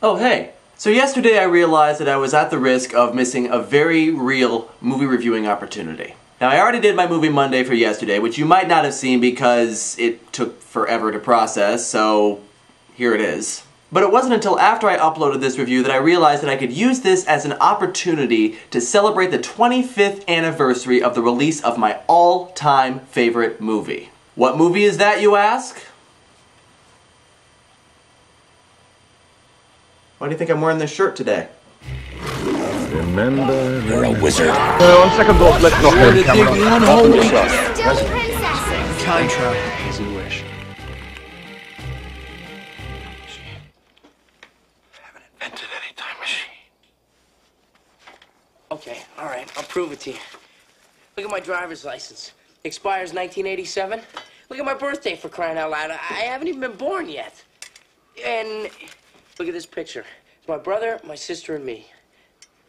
Oh hey, so yesterday I realized that I was at the risk of missing a very real movie reviewing opportunity. Now I already did my movie Monday for yesterday, which you might not have seen because it took forever to process, so here it is. But it wasn't until after I uploaded this review that I realized that I could use this as an opportunity to celebrate the 25th anniversary of the release of my all-time favorite movie. What movie is that, you ask? Why do you think I'm wearing this shirt today? Remember, you're a wizard. On second thought, let's not go to camera. Still princesses. Time travel. Easy wish. Haven't invented any time machine. Okay, alright, I'll prove it to you. Look at my driver's license. Expires 1987. Look at my birthday, for crying out loud. I haven't even been born yet. And look at this picture. It's my brother, my sister, and me.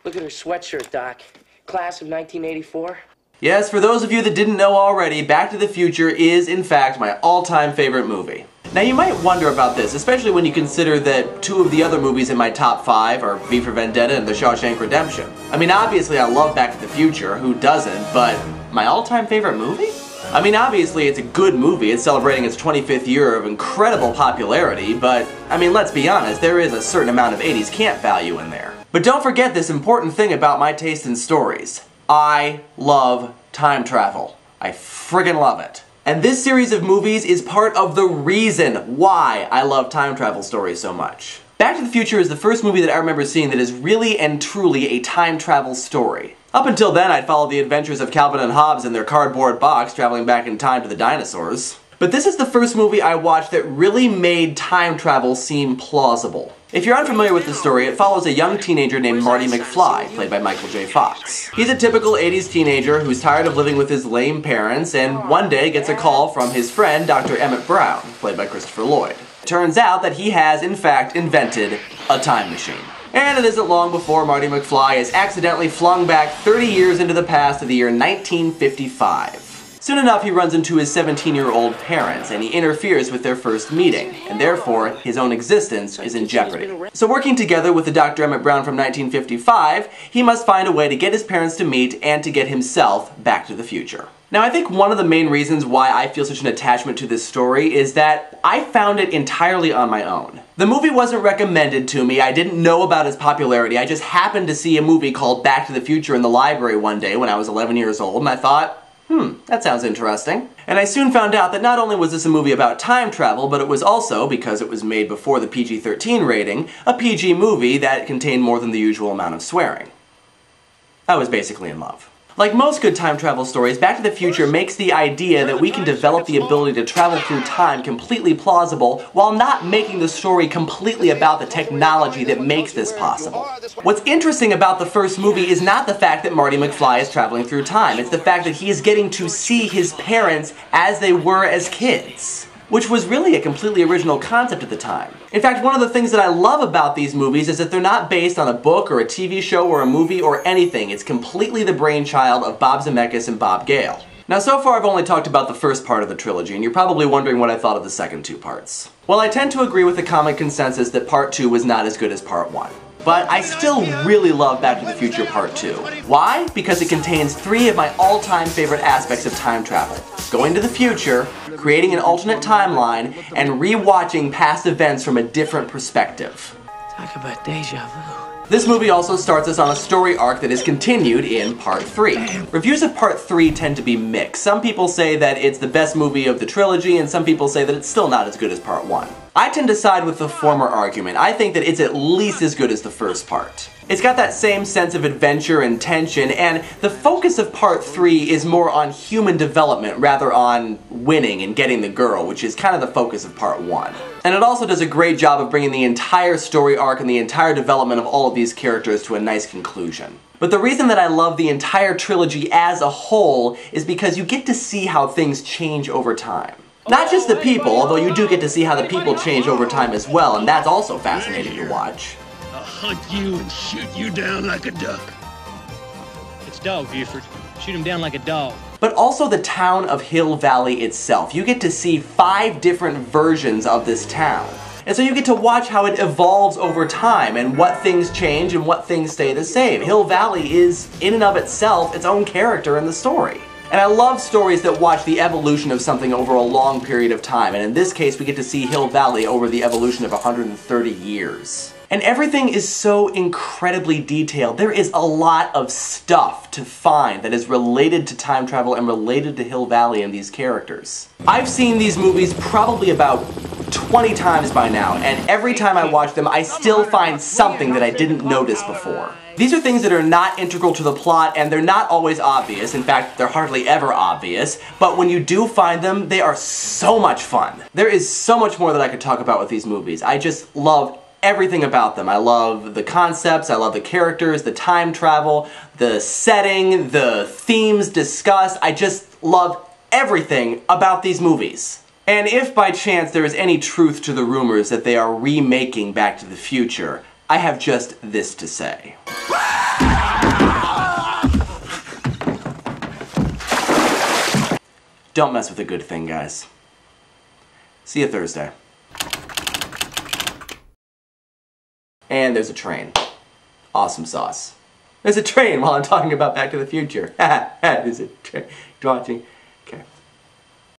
Look at her sweatshirt, Doc. Class of 1984. Yes, for those of you that didn't know already, Back to the Future is, in fact, my all-time favorite movie. Now you might wonder about this, especially when you consider that two of the other movies in my top 5 are V for Vendetta and The Shawshank Redemption. I mean, obviously I love Back to the Future, who doesn't, but my all-time favorite movie? I mean, obviously it's a good movie, it's celebrating its 25th year of incredible popularity, but, I mean, let's be honest, there is a certain amount of 80s camp value in there. But don't forget this important thing about my taste in stories. I love time travel. I friggin' love it. And this series of movies is part of the reason why I love time travel stories so much. Back to the Future is the first movie that I remember seeing that is really and truly a time travel story. Up until then, I'd followed the adventures of Calvin and Hobbes in their cardboard box traveling back in time to the dinosaurs. But this is the first movie I watched that really made time travel seem plausible. If you're unfamiliar with the story, it follows a young teenager named Marty McFly, played by Michael J. Fox. He's a typical 80s teenager who's tired of living with his lame parents and one day gets a call from his friend Dr. Emmett Brown, played by Christopher Lloyd. It turns out that he has, in fact, invented a time machine. And it isn't long before Marty McFly is accidentally flung back 30 years into the past to the year 1955. Soon enough, he runs into his 17-year-old parents, and he interferes with their first meeting, and therefore, his own existence is in jeopardy. So working together with the Dr. Emmett Brown from 1955, he must find a way to get his parents to meet and to get himself back to the future. Now, I think one of the main reasons why I feel such an attachment to this story is that I found it entirely on my own. The movie wasn't recommended to me, I didn't know about its popularity, I just happened to see a movie called Back to the Future in the library one day when I was 11 years old, and I thought, that sounds interesting. And I soon found out that not only was this a movie about time travel, but it was also, because it was made before the PG-13 rating, a PG movie that contained more than the usual amount of swearing. I was basically in love. Like most good time travel stories, Back to the Future makes the idea that we can develop the ability to travel through time completely plausible while not making the story completely about the technology that makes this possible. What's interesting about the first movie is not the fact that Marty McFly is traveling through time, it's the fact that he is getting to see his parents as they were as kids, which was really a completely original concept at the time. In fact, one of the things that I love about these movies is that they're not based on a book or a TV show or a movie or anything. It's completely the brainchild of Bob Zemeckis and Bob Gale. Now, so far I've only talked about the first part of the trilogy, and you're probably wondering what I thought of the second two parts. Well, I tend to agree with the common consensus that Part 2 was not as good as Part 1. But I still really love Back to the Future Part 2. Why? Because it contains 3 of my all-time favorite aspects of time travel. Going to the future, creating an alternate timeline, and re-watching past events from a different perspective. Talk about deja vu. This movie also starts us on a story arc that is continued in Part 3. Reviews of Part 3 tend to be mixed. Some people say that it's the best movie of the trilogy, and some people say that it's still not as good as Part 1. I tend to side with the former argument. I think that it's at least as good as the first part. It's got that same sense of adventure and tension, and the focus of Part 3 is more on human development rather on winning and getting the girl, which is kind of the focus of Part 1. And it also does a great job of bringing the entire story arc and the entire development of all of these characters to a nice conclusion. But the reason that I love the entire trilogy as a whole is because you get to see how things change over time. Not just the people, although you do get to see how the people change over time as well, and that's also fascinating to watch. I'll hunt you and shoot you down like a duck. It's dog, Buford. Shoot him down like a dog. But also the town of Hill Valley itself. You get to see 5 different versions of this town. And so you get to watch how it evolves over time and what things change and what things stay the same. Hill Valley is, in and of itself, its own character in the story. And I love stories that watch the evolution of something over a long period of time, and in this case we get to see Hill Valley over the evolution of 130 years. And everything is so incredibly detailed. There is a lot of stuff to find that is related to time travel and related to Hill Valley and these characters. I've seen these movies probably about 20 times by now, and every time I watch them I still find something that I didn't notice before. These are things that are not integral to the plot, and they're not always obvious. In fact, they're hardly ever obvious, but when you do find them, they are so much fun. There is so much more that I could talk about with these movies. I just love everything about them. I love the concepts, I love the characters, the time travel, the setting, the themes discussed. I just love everything about these movies. And if by chance there is any truth to the rumors that they are remaking Back to the Future, I have just this to say. Don't mess with a good thing, guys. See you Thursday. And there's a train. Awesome sauce. There's a train while I'm talking about Back to the Future. There's a train. Watching.